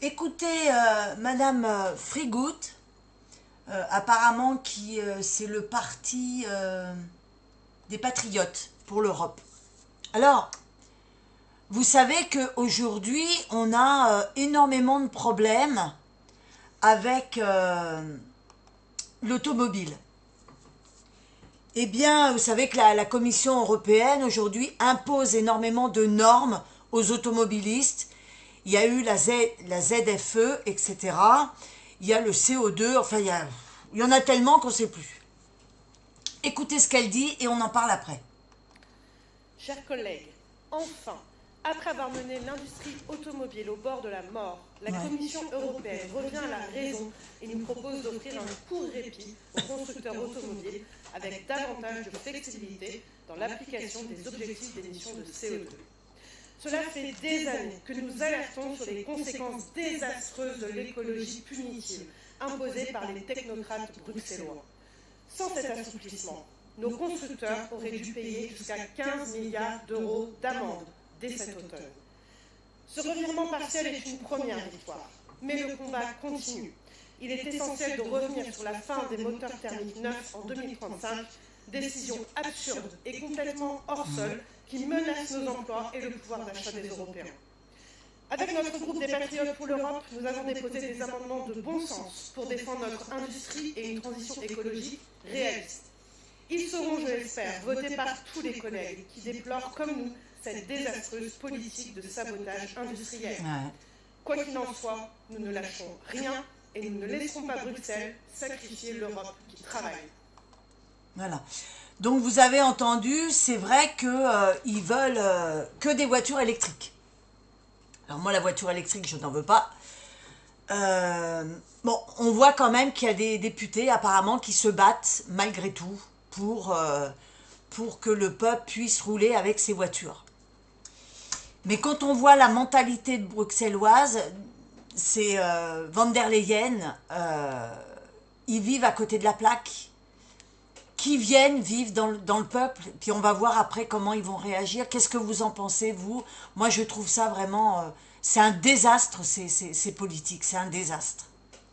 Écoutez, Madame Frigout, apparemment c'est le parti des patriotes pour l'Europe. Alors, vous savez qu'aujourd'hui, on a énormément de problèmes avec l'automobile. Eh bien, vous savez que la Commission européenne aujourd'hui impose énormément de normes aux automobilistes. Il y a eu la ZFE, etc. Il y a le CO2, enfin il y en a tellement qu'on ne sait plus. Écoutez ce qu'elle dit et on en parle après. Chers collègues, enfin, après avoir mené l'industrie automobile au bord de la mort, la Commission européenne revient à la raison et nous propose d'offrir un court répit aux constructeurs automobiles avec davantage de flexibilité dans l'application des objectifs d'émissions de CO2. Cela fait des années que nous alertons sur les conséquences désastreuses de l'écologie punitive imposée par les technocrates bruxellois. Sans cet assouplissement, nos constructeurs auraient dû payer jusqu'à 15 milliards d'euros d'amende dès cet automne. Ce revirement partiel est une première victoire, mais le combat continue. Il est essentiel de revenir sur la fin des moteurs thermiques neufs en 2035, décision absurde et complètement hors sol qui menace nos emplois et le pouvoir d'achat des Européens. Avec notre groupe des Patriotes pour l'Europe, nous avons déposé des amendements de bon sens pour défendre notre industrie et une transition écologique réaliste. Ils seront, je l'espère, votés par tous les collègues qui déplorent, comme nous, cette désastreuse politique de sabotage industriel. Quoi qu'il en soit, nous ne lâcherons rien et nous ne laisserons pas Bruxelles sacrifier l'Europe qui travaille. Voilà. Donc vous avez entendu, c'est vrai qu'ils veulent que des voitures électriques. Alors moi, la voiture électrique, je n'en veux pas. Bon, on voit quand même qu'il y a des députés apparemment qui se battent malgré tout pour que le peuple puisse rouler avec ses voitures. Mais quand on voit la mentalité de bruxelloise, c'est Van der Leyen, ils vivent à côté de la plaque, qui viennent vivre dans le peuple, puis on va voir après comment ils vont réagir. Qu'est-ce que vous en pensez, vous? Moi, je trouve ça vraiment... c'est un désastre, ces politiques, c'est un désastre.